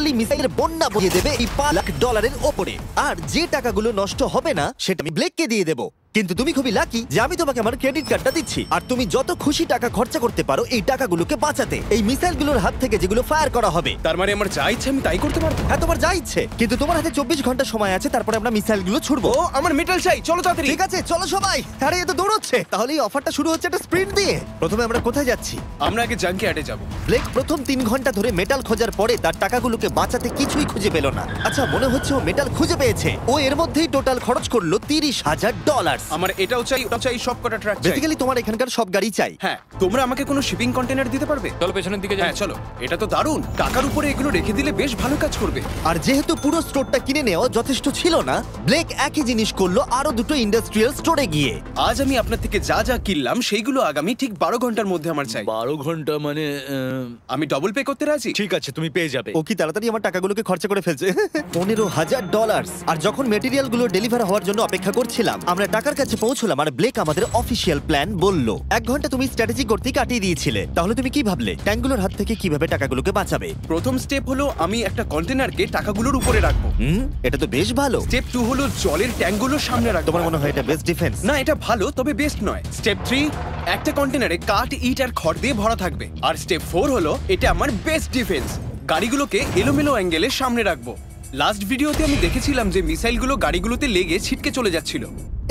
Literally মিসাইলের বন্যা বইয়ে দেবে এই $5 লাখ ওপরে। আর যে টাকাগুলো নষ্ট হবে না সেটা আমি ব্লেককে দিয়ে দেবো। কিন্তু তুমি খুবই লাকি যে আমি তোমাকে আমার ক্রেডিট কার্ডটা দিচ্ছি, আর তুমি যত খুশি টাকা খরচা করতে পারো এই টাকাগুলোকে বাঁচাতে, এই মিসাইলগুলোর হাত থেকে যেগুলো ফায়ার করা হবে। তার মানে আমার যা ইচ্ছে আমি তাই করতে পারবো? হ্যাঁ, তোমার যা ইচ্ছে, কিন্তু তোমার হাতে 24 ঘন্টা সময় আছে, তারপরে আমরা মিসাইলগুলো ছুড়বো। ও আমার মেটাল চাই, চলো তাড়াতাড়ি। ঠিক আছে, চলো সবাই। আরে এ তো দৌড়চ্ছে। তাহলে এই অফারটা শুরু হচ্ছে একটা স্প্রিন্ট দিয়ে। প্রথমে আমরা কোথায় যাচ্ছি? আমরা আগে জাঙ্কি অ্যাডে যাব। ব্লেক প্রথম 3 ঘন্টা ধরে মেটাল খোঁজার পরে তার টাকাগুলোকে বাঁচাতে কিছুই খুঁজে পেল না। আচ্ছা, মনে হচ্ছে ও মেটাল খুঁজে পেয়েছে। ও এর মধ্যেই টোটাল খরচ করলো $30,000। আমার এটাও চাই, ওটাও চাই, সব কটা ট্রাক চাই। বেসিক্যালি তোমার এখানকার সব গাড়ি চাই। হ্যাঁ, তোমরা আমাকে কোনো শিপিং কন্টেইনার দিতে পারবে? চলো পেছনের দিকে যাই। হ্যাঁ চলো, এটা তো দারুণ। টাকার উপরে এগুলো রেখে দিলে বেশ ভালো কাজ করবে। আর যেহেতু পুরো স্টোরটা কিনে নেওয়া যথেষ্ট ছিল না, ব্লেক একই জিনিস করলো আরো দুটো ইন্ডাস্ট্রিয়াল স্টোরে গিয়ে। আজ আমি আপনার থেকে যা যা কিনলাম সেইগুলো আগামী ঠিক 12 ঘন্টার মধ্যে আমার চাই। 12 ঘন্টা মানে আমি ডবল পে করতে রাজি। ঠিক আছে, তুমি পেয়ে যাবে। ও কি তাড়াতাড়ি আমার টাকাগুলোকে খরচা করে ফেলছে। $15,000। আর যখন মেটেরিয়ালগুলো ডেলিভার হওয়ার জন্য অপেক্ষা করছিলাম, আমরা টাকার কাছে পৌঁছলাম আর ব্লেক আমাদের অফিসিয়াল প্ল্যান বলল। 1 ঘন্টা তুমি স্ট্র্যাটেজি করতে কাটিয়ে দিয়েছিলে, তাহলে তুমি কি ভাবলে ট্যাঙ্কগুলোর হাত থেকে কিভাবে টাকাগুলোকে বাঁচাবে? প্রথম স্টেপ হলো আমি একটা কন্টেনারকে টাকাগুলোর উপরে রাখবো। এটা তো বেশ ভালো। স্টেপ 2 হলো জলের ট্যাঙ্কগুলোর সামনে রাখবো। তোমার মনে হয় এটা বেস্ট ডিফেন্স? না, এটা ভালো তবে বেস্ট নয়। স্টেপ 3, একটা কন্টেনারে কাঠ, ইট আর খড় দিয়ে ভরা থাকবে। আর স্টেপ 4 হলো এটা আমার বেস্ট ডিফেন্স। গাড়িগুলোকে এলোমেলো অ্যাঙ্গেলের সামনে রাখবো। লাস্ট ভিডিওতে আমি দেখেছিলাম যে মিসাইলগুলো গাড়িগুলোতে লেগে ছিটকে চলে যাচ্ছিল।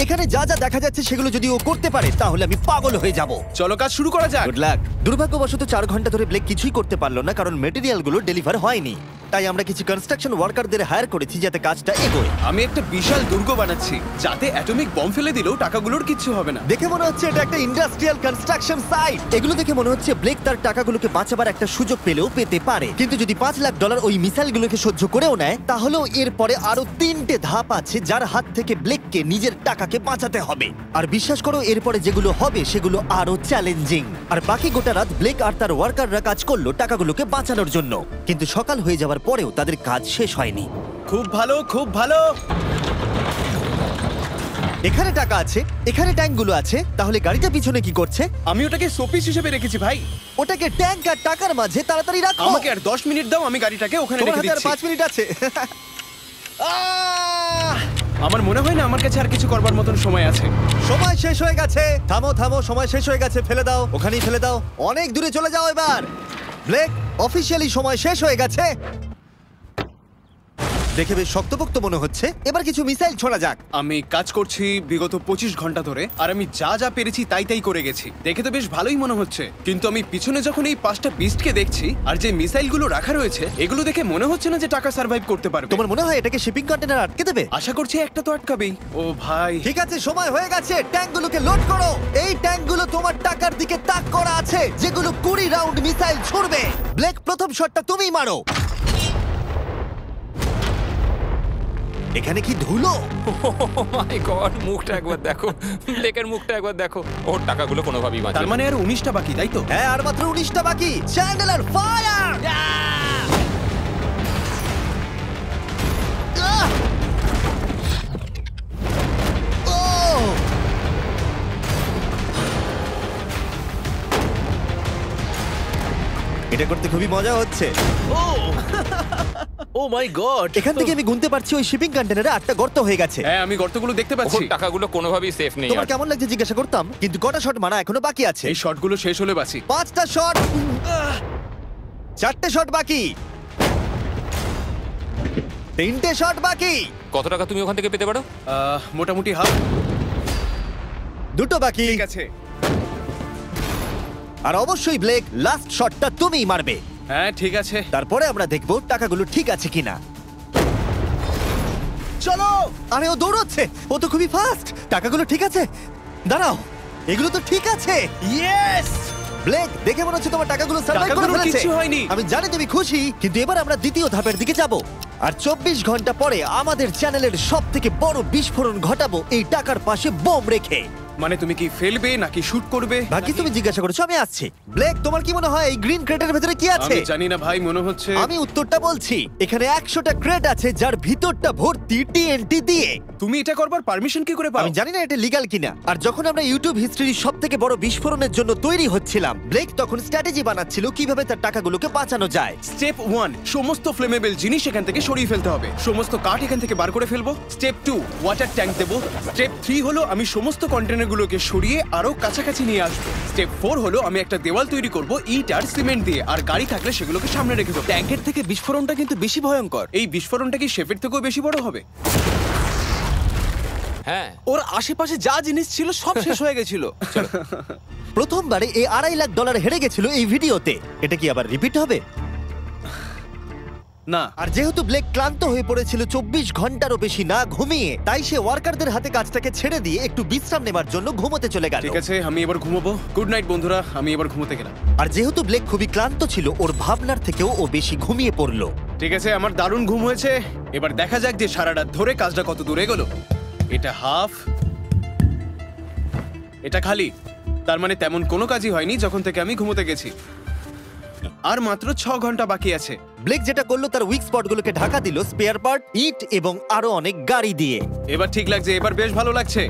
এখানে যা যা দেখা যাচ্ছে সেগুলো যদি ও করতে পারে তাহলে আমি পাগল হয়ে যাব। চলো কাজ শুরু করা যাক। Good luck. দুর্ভাগ্যবশত 4 ঘন্টা ধরে ব্লেক কিছুই করতে পারলো না, কারণ মেটেরিয়ালগুলো ডেলিভার হয়নি। তাই আমরা কিছু কনস্ট্রাকশন ওয়ার্কারদের হায়ার করেছি যাতে কাজটা এগোয়। আমি একটা বিশাল দুর্গ বানাচ্ছি যাতে অ্যাটমিক বম ফেলে দিলেও টাকাগুলোর কিচ্ছু হবে না। দেখে মনে হচ্ছে এটা একটা ইন্ডাস্ট্রিয়াল কনস্ট্রাকশন সাইট। এগুলো দেখে মনে হচ্ছে ব্লেক তার টাকাগুলোকে বাঁচাবার একটা সুযোগ পেলেও পেতে পারে, কিন্তু যদি $5 লাখ ওই মিসাইলগুলোকে সহ্য করেও নেয়, তাহলেও এরপরে আরো 3টে ধাপ আছে যার হাত থেকে ব্লেককে নিজের টাকাকে বাঁচাতে হবে। আর বিশ্বাস করো, এরপরে যেগুলো হবে সেগুলো আরো চ্যালেঞ্জিং। আর বাকি গোটা রাত ব্লেক আর তার ওয়ার্কাররা কাজ করলো টাকাগুলোকে বাঁচানোর জন্য, কিন্তু সকাল হয়ে যাওয়ার পরেও তাদের কাজ শেষ হয়নি। খুব ভালো, খুব ভালো। এখানে টাকা আছে, এখানে ট্যাঙ্কগুলো আছে, তাহলে গাড়িটা পিছনে কি করছে? আমি ওটাকে শোপিস হিসেবে রেখেছি ভাই। ওটাকে ট্যাঙ্ক আর টাকার মাঝে তাড়াতাড়ি রাখো। আমাকে আর 10 মিনিট দাও, আমি গাড়িটাকে ওখানে তোমার রেখে হাতে আর দিচ্ছি। 5 মিনিট আছে। আমার মনে হয় না আমার কাছে আর কিছু করবার মতন সময় আছে। সময় শেষ হয়ে গেছে। থামো থামো, সময় শেষ হয়ে গেছে। ফেলে দাও, ওখানেই ফেলে দাও। অনেক দূরে চলে যাও এবার। ব্লেক, অফিশিয়ালি সময় শেষ হয়ে গেছে। দেখে বেশ শক্তপোক্ত মনে হচ্ছে। এবার কিছু মিসাইল ছোড়া যাক। আমি কাজ করছি বিগত 25 ঘন্টা ধরে, আর আমি যা যা পেরেছি তাই তাই করে গেছি। দেখে তো বেশ ভালোই মনে হচ্ছে, কিন্তু আমি পিছনে যখন এই 5টা বিস্টকে দেখছি আর যে মিসাইলগুলো রাখা রয়েছে, এগুলো দেখে মনে হচ্ছে না যে টাকা সার্ভাইভ করতে পারবে। তোমার মনে হয় এটাকে শিপিং কন্টেনার আটকে দেবে? আশা করছি একটা তো আটকাবেই। ও ভাই, ঠিক আছে, সময় হয়ে গেছে। ট্যাঙ্কগুলোকে লোড করো। এই ট্যাঙ্কগুলো তোমার টাকার দিকে তাক করা আছে, যেগুলো 20 রাউন্ড মিসাইল ছুড়বে। ব্লেক, প্রথম শটটা তুমিই মারো। এখানে কি ধুলো? মাই গড, মুখটা একবার দেখো, ব্লেকের মুখটা একবার দেখো। ওর টাকাগুলো কোনোভাবেই বাঁচবে। তার মানে আর 19টা বাকি, তাই তো? হ্যাঁ, আর মাত্র 19টা বাকি। Chandler fire! এটা করতে খুবই মজা হচ্ছে। ও মাই গড! এখান থেকে আমি গুনতে পারছি ওই শিপিং কন্টেনারে 8টা গর্ত হয়ে গেছে। হ্যাঁ, আমি গর্তগুলো দেখতে ওর পাচ্ছি। টাকাগুলো কোনোভাবেই সেফ নেই। তোমার কেমন লাগছে জিজ্ঞাসা করতাম, কিন্তু কটা শট মারা এখনো বাকি আছে। এই শটগুলো শেষ হলে বাঁচি। 5টা শট, 4টে শট বাকি, 3টে শট বাকি। কত টাকা তুমি ওখান থেকে পেতে পারো? মোটামুটি হাফ। 2টো বাকি। ঠিক আছে। আর অবশ্যই ব্লেক, লাস্ট শটটা তুমিই মারবে। হ্যাঁ ঠিক আছে। তারপরে আমরা দেখব টাকাগুলো ঠিক আছে কিনা। চলো। আরে ও দৌড়চ্ছে, ও তো খুবই ফাস্ট। টাকাগুলো ঠিক আছে? দাঁড়াও, এগুলো তো ঠিক আছে। ইয়েস! ব্লেক, দেখে মনে হচ্ছে তোমার টাকাগুলো সার্ভাইভ করে টাকাগুলোর ফেলেছে। কিচ্ছু হয়নি। আমি জানি তুমি খুশি, কিন্তু এবার আমরা দ্বিতীয় ধাপের দিকে যাব। আর 24 ঘন্টা পরে আমাদের চ্যানেলের সবথেকে বড় বিস্ফোরণ ঘটাবো এই টাকার পাশে বোম রেখে। মানে তুমি কি ফেলবে নাকি শুট করবে? বাকি তুমি জিজ্ঞাসা করেছো, আমি আসছি। ব্লেক, তোমার কি মনে হয় এই গ্রিন ক্রেটের ভেতরে কি আছে? আমি জানি না ভাই, মনে হচ্ছে আমি উত্তরটা বলছি। এখানে 100টা ক্রেট আছে যার ভিতরটা ভর্তি টিএনটি দিয়ে। তুমি এটা করবার পারমিশন কি করে পাও? আমি জানি না এটা লিগ্যাল কিনা। আর যখন আমরা ইউটিউব হিস্ট্রির সবথেকে বড় বিস্ফোরণের জন্য তৈরি হচ্ছিলাম, ব্লেক তখন স্ট্র্যাটেজি বানাচ্ছিল কিভাবে তার টাকাগুলোকে বাঁচানো যায়। স্টেপ 1, সমস্ত ফ্লেমেবল জিনিস এখান থেকে সরিয়ে ফেলতে হবে। সমস্ত কাঠ এখান থেকে বার করে ফেলবো। স্টেপ 2, ওয়াটার ট্যাঙ্ক দেবো। স্টেপ 3 হলো আমি সমস্ত কন্টেনারগুলোকে সরিয়ে আরো কাছাকাছি নিয়ে আসবো। স্টেপ 4 হলো আমি একটা দেওয়াল তৈরি করব ইট আর সিমেন্ট দিয়ে, আর গাড়ি থাকলে সেগুলোকে সামনে রেখে দেবো। ট্যাঙ্কের থেকে বিস্ফোরণটা কিন্তু বেশি ভয়ঙ্কর। এই বিস্ফোরণটা কি শেফের থেকেও বেশি বড় হবে? হ্যাঁ, ওর আশেপাশে যা জিনিস ছিল সব শেষ হয়ে গেছিল। প্রথমবারে এই $2.5 লাখ হেরে গেছিল এই ভিডিওতে। এটা কি আবার রিপিট হবে? না, আর যেহেতু ব্লেক ক্লান্ত হয়ে পড়েছিল 24 ঘন্টারও বেশি না ঘুমিয়ে, তাই সে ওয়ার্কারদের হাতে কাজটাকে ছেড়ে দিয়ে একটু বিশ্রাম নেবার জন্য ঘুমোতে চলে গেল। ঠিক আছে, আমি এবার ঘুমোবো। গুড নাইট বন্ধুরা, আমি এবার ঘুমোতে গেলাম। আর যেহেতু ব্লেক খুবই ক্লান্ত ছিল, ওর ভাবনার থেকেও ও বেশি ঘুমিয়ে পড়লো। ঠিক আছে, আমার দারুণ ঘুম হয়েছে। এবার দেখা যাক যে সারা রাত ধরে কাজটা কত দূর এগোলো। এটা হাফ, এটা খালি। তার মানে তেমন কোনো কাজই হয়নি যখন থেকে আমি ঘুমোতে গেছি। আর মাত্র 6 ঘন্টা বাকি আছে। ব্লেক যেটা করলো তার উইক স্পটগুলোকে ঢাকা দিল স্পেয়ার পার্ট, ইট এবং আরো অনেক গাড়ি দিয়ে। এবার ঠিক লাগছে, এবার বেশ ভালো লাগছে।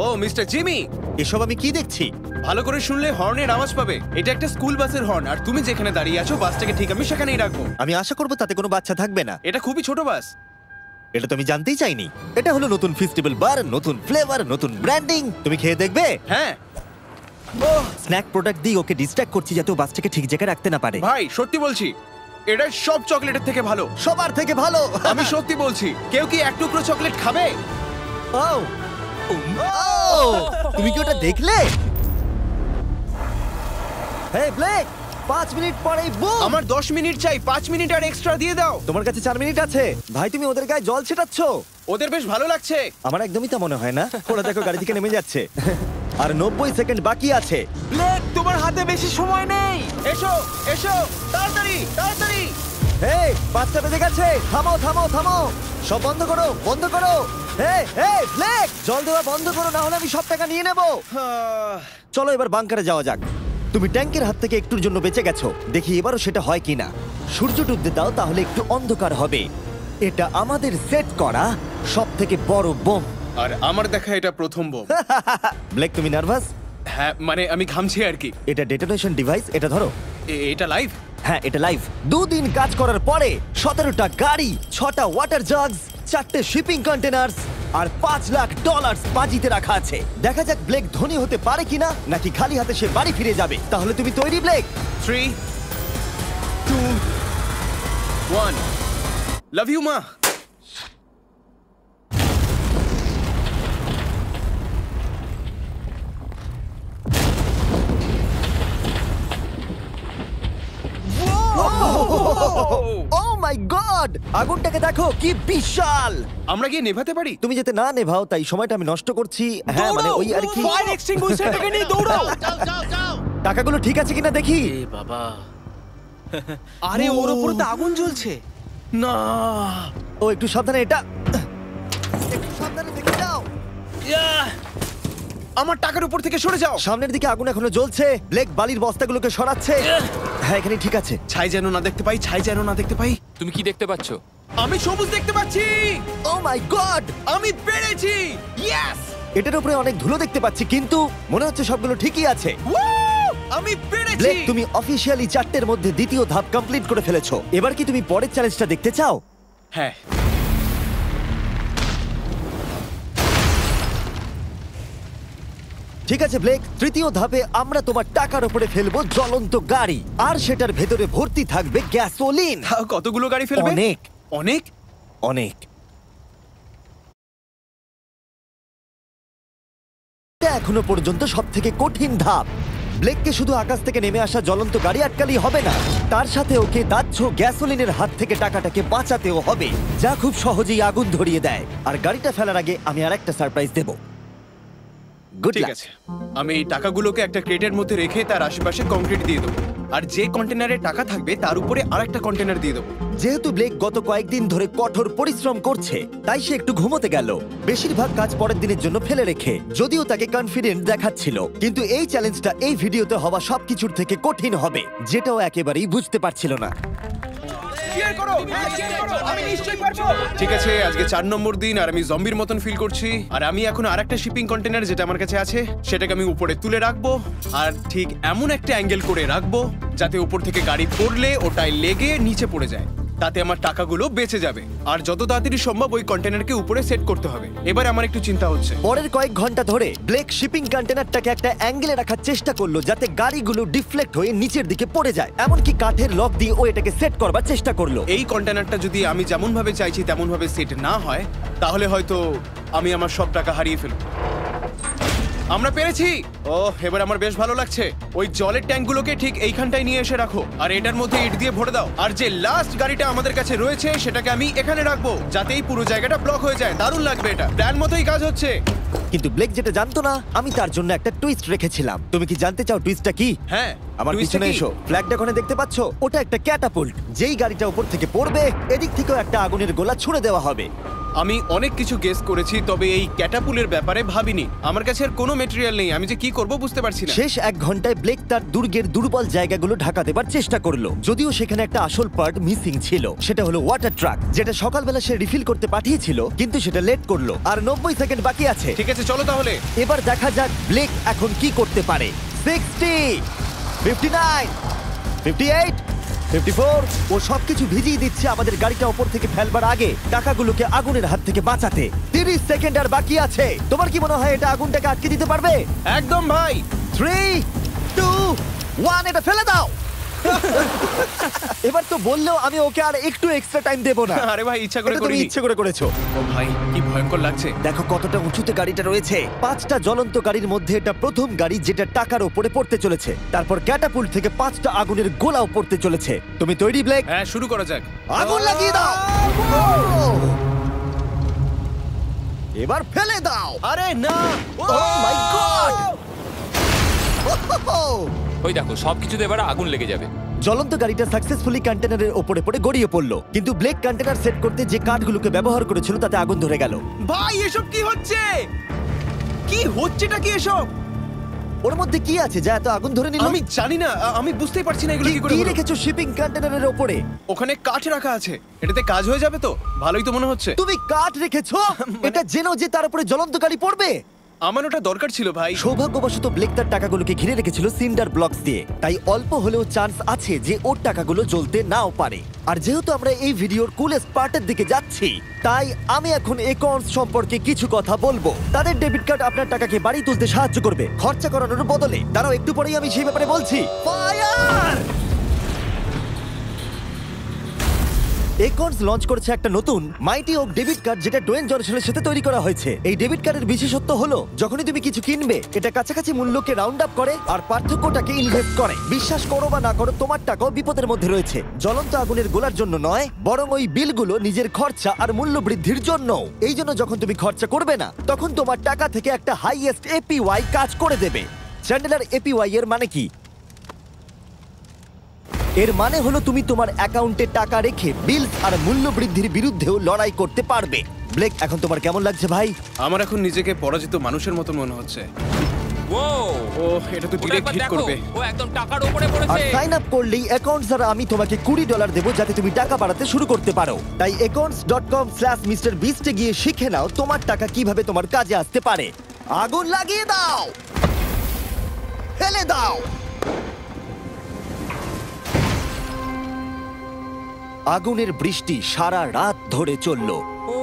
ও মিস্টার জিমি, এসব আমি কি দেখছি? ভালো করে শুনলে হর্নের আওয়াজ পাবে। এটা একটা স্কুল বাসের হর্ন, আর তুমি যেখানে দাঁড়িয়ে আছো বাসটাকে ঠিক আমি সেখানেই রাখবো। আমি আশা করবো তাতে কোনো বাচ্চা থাকবে না। এটা খুবই ছোট বাস। এটা তো আমি জানতেই চাইনি। এটা হলো নতুন ফেস্টিভ্যাল বার, নতুন ফ্লেভার, নতুন ব্র্যান্ডিং। তুমি খেয়ে দেখবে? হ্যাঁ স্ন্যাক প্রোডাক্ট দিয়ে ওকে ডিস্ট্র্যাক্ট করছি যাতে ও বাচ্চাকে ঠিক জায়গায় রাখতে না পারে। ভাই, সত্যি বলছি, এটা সব চকলেটের থেকে ভালো। সবার থেকে ভালো। আমি সত্যি বলছি। কেউ কি এক টুকরো চকলেট খাবে? ও ও, তুমি কি ওটা দেখলে? হে ব্লেক, 5 মিনিট পরেই বুম। আমার 10 মিনিট চাই, 5 মিনিট আর এক্সট্রা দিয়ে দাও। তোমার কাছে 4 মিনিট আছে। ভাই, তুমি ওদের গায়ে জল ছেটাচ্ছ। ওদের বেশ ভালো লাগছে। আমার একদমই তা মনে হয় না। ওরা দেখো গাড়ি থেকে নেমে যাচ্ছে। আর 90 সেকেন্ড বাকি আছে। ব্লেক, তোমার হাতে বেশি সময় নেই। এসো এসো, তাড়াতাড়ি তাড়াতাড়ি। হে, 5টা বেজে গেছে। থামো থামো থামো, সব বন্ধ করো, বন্ধ করো। হে হে ব্লেক, জল দেওয়া বন্ধ করো, না হলে আমি সব টাকা নিয়ে নেব। চলো এবার বাংকারে যাওয়া যাক। তুমি ট্যাঙ্কের হাত থেকে একটুর জন্য বেঁচে গেছো। দেখি এবারও সেটা হয় কিনা। সূর্য ডুবতে দাও, তাহলে একটু অন্ধকার হবে। এটা আমাদের সেট করা সব থেকে বড় বোম। আর আমার দেখা এটা প্রথম বোম। ব্লেক, তুমি নার্ভাস? হ্যাঁ, মানে আমি ঘামছি আর কি। এটা ডেটোনেশন ডিভাইস, এটা ধরো। এটা লাইভ? হ্যাঁ, এটা লাইভ। 2 দিন কাজ করার পরে 17টা গাড়ি, 6টা ওয়াটার জাগস, 4টে শিপিং কন্টেনার্স আর $5 লাখ বাজিতে রাখা আছে। দেখা যাক ব্লেক ধনী হতে পারে কিনা, নাকি খালি হাতে সে বাড়ি ফিরে যাবে। তাহলে তুমি তৈরি ব্লেক? 3, 2, 1। লাভ ইউ মা। ও মাই গড, আগুনটাকে দেখো কি বিশাল। আমরা গিয়ে নেভাতে পারি? তুমি যেতে না নেভাও, তাই সময়টা আমি নষ্ট করছি। হ্যাঁ, মানে ওই আর কি। ফায়ার এক্সটিংগুইশারটাকে নিয়ে দৌড়াও। টাকাগুলো ঠিক আছে কিনা দেখি। এ বাবা, আরে ওর উপরে তো আগুন জ্বলছে। না, ও একটু সাবধানে, এটা একটু সাবধানে দেখে যাও। আমার টাকার উপর থেকে সরে যাও। সামনের দিকে আগুন এখনো জ্বলছে। ব্লেক বালির বস্তাগুলোকে সরাচ্ছে। হ্যাঁ, এখানে ঠিক আছে। ছাই যেন না দেখতে পাই, ছাই যেন না দেখতে পাই। তুমি কি দেখতে পাচ্ছো? আমি সবুজ দেখতে পাচ্ছি। ও মাই গড, আমি পেরেছি। ইয়েস! এটার উপরে অনেক ধুলো দেখতে পাচ্ছি, কিন্তু মনে হচ্ছে সবগুলো ঠিকই আছে। আমি পেরেছি। ব্লেক, তুমি অফিসিয়ালি 4টের মধ্যে দ্বিতীয় ধাপ কমপ্লিট করে ফেলেছো। এবার কি তুমি পরের চ্যালেঞ্জটা দেখতে চাও? হ্যাঁ। ঠিক আছে ব্লেক, তৃতীয় ধাপে আমরা তোমার টাকার উপরে ফেলবো জ্বলন্ত গাড়ি, আর সেটার ভেতরে ভর্তি থাকবে গ্যাসোলিন। তাও কতগুলো গাড়ি ফেলবে? অনেক অনেক অনেক। এটা এখনো পর্যন্ত সব থেকে কঠিন ধাপ। ব্লেককে শুধু আকাশ থেকে নেমে আসা জ্বলন্ত গাড়ি আটকালেই হবে না, তার সাথে ওকে দাহ্য গ্যাসোলিনের হাত থেকে টাকাটাকে বাঁচাতেও হবে, যা খুব সহজেই আগুন ধরিয়ে দেয়। আর গাড়িটা ফেলার আগে আমি আরেকটা সারপ্রাইজ দেব। গুড ঠিক লাক। আছে, আমি এই টাকাগুলোকে একটা ক্রেটের মধ্যে রেখে তার আশেপাশে কংক্রিট দিয়ে দেবো। আর যে কন্টেনারে টাকা থাকবে তার উপরে আরেকটা কন্টেনার দিয়ে দেবো। যেহেতু ব্লেক গত কয়েকদিন ধরে কঠোর পরিশ্রম করছে তাই সে একটু ঘুমোতে গেল, বেশিরভাগ কাজ পরের দিনের জন্য ফেলে রেখে। যদিও তাকে কনফিডেন্ট দেখাচ্ছিল, কিন্তু এই চ্যালেঞ্জটা এই ভিডিওতে হওয়া সবকিছুর থেকে কঠিন হবে, যেটাও একেবারেই বুঝতে পারছিল না। ঠিক আছে, আজকে 4 নম্বর দিন আর আমি জম্বির মতন ফিল করছি। আর আমি এখন আরেকটা শিপিং কন্টেনার যেটা আমার কাছে আছে সেটাকে আমি উপরে তুলে রাখবো, আর ঠিক এমন একটা অ্যাঙ্গেল করে রাখবো যাতে উপর থেকে গাড়ি পড়লে ওটাই লেগে নিচে পড়ে যায়, তাতে আমার টাকাগুলো বেঁচে যাবে। আর যত তাড়াতাড়ি সম্ভব ওই কন্টেনারকে উপরে সেট করতে হবে। এবার আমার একটু চিন্তা হচ্ছে। পরের কয়েক ঘন্টা ধরে ব্লেক শিপিং কন্টেনারটাকে একটা অ্যাঙ্গেলে রাখার চেষ্টা করলো যাতে গাড়িগুলো ডিফ্লেক্ট হয়ে নিচের দিকে পড়ে যায়। এমনকি কাঠের লক দিয়ে ও এটাকে সেট করবার চেষ্টা করলো। এই কন্টেনারটা যদি আমি যেমন ভাবে চাইছি তেমন ভাবে সেট না হয় তাহলে হয়তো আমি আমার সব টাকা হারিয়ে ফেলবো। আমরা পেরেছি। ও, এবার আমার বেশ ভালো লাগছে। ওই জলের ট্যাঙ্কগুলোকে ঠিক এইখানটায় নিয়ে এসে রাখো, আর এটার মধ্যে ইট দিয়ে ভরে দাও। আর যে লাস্ট গাড়িটা আমাদের কাছে রয়েছে সেটাকে আমি এখানে রাখবো যাতে এই পুরো জায়গাটা ব্লক হয়ে যায়। দারুণ লাগবে, এটা প্ল্যান মতোই কাজ হচ্ছে। কিন্তু ব্লেক যেটা জানতো না, আমি তার জন্য একটা টুইস্ট রেখেছিলাম। তুমি কি জানতে চাও টুইস্টটা কি? হ্যাঁ, আমার twist টা পিছনে কি? এসো। ফ্ল্যাগটা ওখানে দেখতে পাচ্ছো? ওটা একটা ক্যাটাপুল্ট। যেই গাড়িটা উপর থেকে পড়বে এদিক থেকেও একটা আগুনের গোলা ছুড়ে দেওয়া হবে। আমি অনেক কিছু গেস করেছি, তবে এই ক্যাটাপুলের ব্যাপারে ভাবিনি। আমার কাছে আর কোনো মেটেরিয়াল নেই, আমি যে কি করব বুঝতে পারছি না। শেষ 1 ঘন্টায় ব্লেক তার দুর্গের দুর্বল জায়গাগুলো ঢাকা দেবার চেষ্টা করলো, যদিও সেখানে একটা আসল পার্ট মিসিং ছিল। সেটা হলো ওয়াটার ট্রাক, যেটা সকালবেলা সে রিফিল করতে পাঠিয়েছিল, কিন্তু সেটা লেট করলো। আর 90 সেকেন্ড বাকি আছে। ঠিক আছে, চলো তাহলে। এবার দেখা যাক ব্লেক এখন কি করতে পারে। 60, 59, 58, 54। ও সবকিছু ভিজিয়ে দিচ্ছে আমাদের গাড়িটা ওপর থেকে ফেলবার আগে টাকাগুলোকে আগুনের হাত থেকে বাঁচাতে। 30 সেকেন্ড আর বাকি আছে। তোমার কি মনে হয় এটা আগুনটাকে আটকে দিতে পারবে? একদম ভাই। 3, 2, 1, এটা ফেলে দাও। এবার তো বললেও আমি ওকে আর একটু এক্সট্রা টাইম দেব না। আরে ভাই, ইচ্ছা করে এটা তুমি করিনি। ইচ্ছে করে করেছো। ও ভাই, কি ভয়ঙ্কর লাগছে। দেখো কতটা উঁচুতে গাড়িটা রয়েছে। 5টা জ্বলন্ত গাড়ির মধ্যে এটা প্রথম গাড়ি যেটা টাকার উপরে পড়তে চলেছে। তারপর ক্যাটাপুল্ট থেকে 5টা আগুনের গোলাও পড়তে চলেছে। তুমি তৈরি ব্লেক? হ্যাঁ, শুরু করা যাক। আগুন লাগিয়ে দাও। এবার ফেলে দাও। আরে না! ও মাই গড! ওই দেখো সবকিছুতে এবার আগুন লেগে যাবে। জ্বলন্ত গাড়িটা সাকসেসফুলি কন্টেনারের উপরে পড়ে গড়িয়ে পড়লো, কিন্তু ব্লেক কন্টেনার সেট করতে যে কাঠগুলোকে ব্যবহার করেছিল তাতে আগুন ধরে গেল। ভাই, এসব কি হচ্ছে? কি হচ্ছেটা কি এসব? ওর মধ্যে কি আছে যা এত আগুন ধরে নিল? আমি জানি না, আমি বুঝতেই পারছি না এগুলো কি করে কি হলো। রেখেছো শিপিং কন্টেনারের উপরে? ওখানে কাঠ রাখা আছে, এটাতে কাজ হয়ে যাবে তো? ভালোই তো মনে হচ্ছে। তুমি কাঠ রেখেছো? এটা জেনো যে তার উপরে জ্বলন্ত গাড়ি পড়বে। আমার ওটা দরকার ছিল ভাই। সৌভাগ্যবশত ব্লেক তার টাকাগুলোকে ঘিরে রেখেছিল সিন্ডার ব্লকস দিয়ে, তাই অল্প হলেও চান্স আছে যে ওর টাকাগুলো জ্বলতে নাও পারে। আর যেহেতু আমরা এই ভিডিওর কুলেস্ট পার্টের দিকে যাচ্ছি, তাই আমি এখন একর্নস সম্পর্কে কিছু কথা বলবো। তাদের ডেবিট কার্ড আপনার টাকাকে বাড়ি তুলতে সাহায্য করবে খরচা করানোর বদলে। দাঁড়াও, একটু পরেই আমি সেই ব্যাপারে বলছি। ফায়ার! একর্নস লঞ্চ করেছে একটা নতুন মাইটি ওক ডেবিট কার্ড, যেটা ডোয়েন জনসনের সাথে তৈরি করা হয়েছে। এই ডেবিট কার্ডের বিশেষত্ব হলো যখনই তুমি কিছু কিনবে এটা কাছাকাছি মূল্যকে রাউন্ড আপ করে আর পার্থক্যটাকে ইনভেস্ট করে। বিশ্বাস করো বা না করো, তোমার টাকাও বিপদের মধ্যে রয়েছে। জ্বলন্ত আগুনের গোলার জন্য নয়, বরং ওই বিলগুলো নিজের খরচা আর মূল্য বৃদ্ধির জন্য। এই জন্য যখন তুমি খরচা করবে না, তখন তোমার টাকা থেকে একটা হাইয়েস্ট এপিওয়াই কাজ করে দেবে। চ্যান্ডেলার, এপিওয়াই এর মানে কি? এর মানে হলো তুমি তোমার অ্যাকাউন্টে টাকা রেখে বিলস আর মূল্য বৃদ্ধির বিরুদ্ধেও লড়াই করতে পারবে। ব্লেক, এখন তোমার কেমন লাগছে ভাই? আমার এখন নিজেকে পরাজিত মানুষের মতো মনে হচ্ছে। ও ও, এটা তো ডিরেক্ট হিট করবে। ও একদম টাকার উপরে আর পড়েছে। সাইন আপ করলেই অ্যাকাউন্টস দ্বারা আমি তোমাকে $20 দেবো যাতে তুমি টাকা বাড়াতে শুরু করতে পারো। তাই accounts.com/MrBeast এ গিয়ে শিখে নাও তোমার টাকা কিভাবে তোমার কাজে আসতে পারে। আগুন লাগিয়ে দাও, ফেলে দাও। আগুনের বৃষ্টি সারা রাত ধরে চললো ও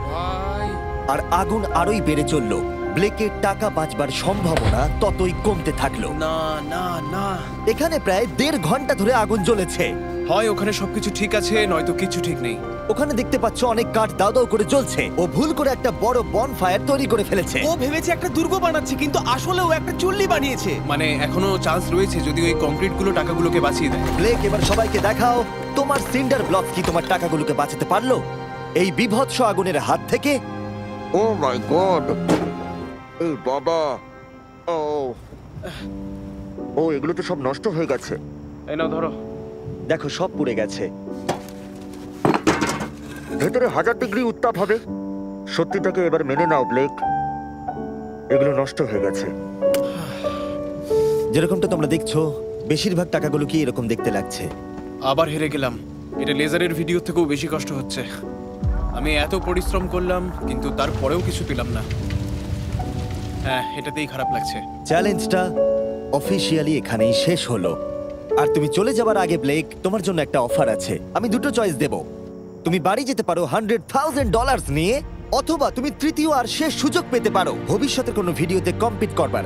ভাই, আর আগুন আরোই বেড়ে চলল। ব্লেকের টাকা বাঁচবার সম্ভাবনা ততই কমতে থাকলো। না না না, এখানে প্রায় 1.5 ঘন্টা ধরে আগুন জ্বলেছে। হয় ওখানে সবকিছু ঠিক আছে, নয়তো কিছু ঠিক নেই। ওখানে দেখতে পাচ্ছ অনেক কাঠ দাও দাও করে জ্বলছে। ও ভুল করে একটা বড় বনফায়ার তৈরি করে ফেলেছে। ও ভেবেছে একটা দুর্গ বানাচ্ছে, কিন্তু আসলে ও একটা চুল্লি বানিয়েছে। মানে এখনো চান্স রয়েছে যদি ওই কংক্রিট গুলো টাকাগুলোকে বাঁচিয়ে দেয়। ব্লেক, এবার সবাইকে দেখাও তোমার সিন্ডার ব্লক কি তোমার টাকাগুলোকে বাঁচাতে পারলো এই বিভৎস আগুনের হাত থেকে। Oh my god! Hey, Baba! Oh. ও এগুলো তো সব নষ্ট হয়ে গেছে। এই নাও ধরো। দেখো সব পুড়ে গেছে। ভেতরে 1000 ডিগ্রি উত্তাপ হবে। সত্যিটাকে এবার মেনে নাও ব্লেক, এগুলো নষ্ট হয়ে গেছে। যেরকমটা তোমরা দেখছো বেশিরভাগ টাকাগুলো কি এরকম দেখতে লাগছে। আবার হেরে গেলাম। এটা লেজারের ভিডিও থেকেও বেশি কষ্ট হচ্ছে। আমি এত পরিশ্রম করলাম কিন্তু তারপরেও কিছু পেলাম না। হ্যাঁ, এটাতেই খারাপ লাগছে। চ্যালেঞ্জটা অফিসিয়ালি এখানেই শেষ হলো। আর তুমি চলে যাবার আগে ব্লেক, তোমার জন্য একটা অফার আছে। আমি দুটো চয়েস দেব। তুমি বাড়ি যেতে পারো $100,000 নিয়ে, অথবা তুমি তৃতীয় আর শেষ সুযোগ পেতে পারো ভবিষ্যতে কোনো ভিডিওতে কম্পিট করবার।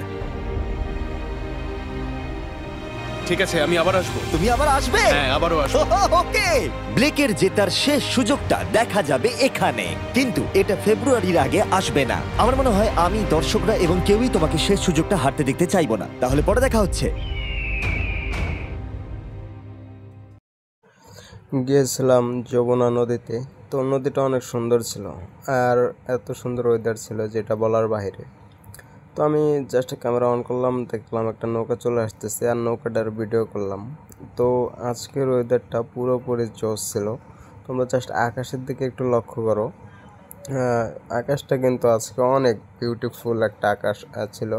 ঠিক আছে, আমি আবার আসবো। তুমি আবার আসবে? হ্যাঁ, আবারও আসবো। ওকে, ব্লেকের জেতার শেষ সুযোগটা দেখা যাবে এখানে, কিন্তু এটা ফেব্রুয়ারির আগে আসবে না। আমার মনে হয় আমি, দর্শকরা এবং কেউই তোমাকে শেষ সুযোগটা হারতে দেখতে চাইবো না। তাহলে পরে দেখা হচ্ছে। গিয়েছিলাম যমুনা নদীতে। তো নদীটা অনেক সুন্দর ছিল আর এত সুন্দর ওয়েদার ছিল যেটা বলার বাইরে। তো আমি জাস্ট ক্যামেরা অন করলাম, দেখলাম একটা নৌকা চলে আসতেছে আর নৌকাটার ভিডিও করলাম। তো আজকের ওয়েদারটা পুরোপুরি জোশ ছিল। তোমরা জাস্ট আকাশের দিকে একটু লক্ষ্য করো। আকাশটা কিন্তু আজকে অনেক বিউটিফুল একটা আকাশ ছিল,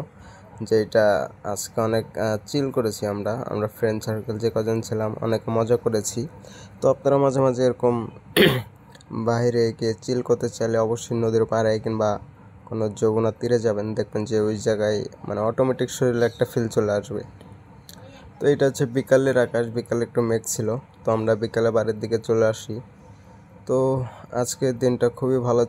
যেটা আজকে অনেক চিল করেছি আমরা ফ্রেন্ড সার্কেল যে কজন ছিলাম অনেক মজা করেছি। তো আপনারা মাঝে মাঝে এরকম বাইরে গিয়ে চিল করতে চাইলে অবশ্যই নদীর পাড়ে কিংবা কোনো যমুনার তীরে যাবেন, দেখবেন যে ওই জায়গায় মানে অটোমেটিক শরীরে একটা ফিল চলে আসবে। তো এটা হচ্ছে বিকালের আকাশ, বিকালে একটু মেঘ ছিল। তো আমরা বিকালে বাড়ির দিকে চলে আসি। তো আজকের দিনটা খুবই ভালো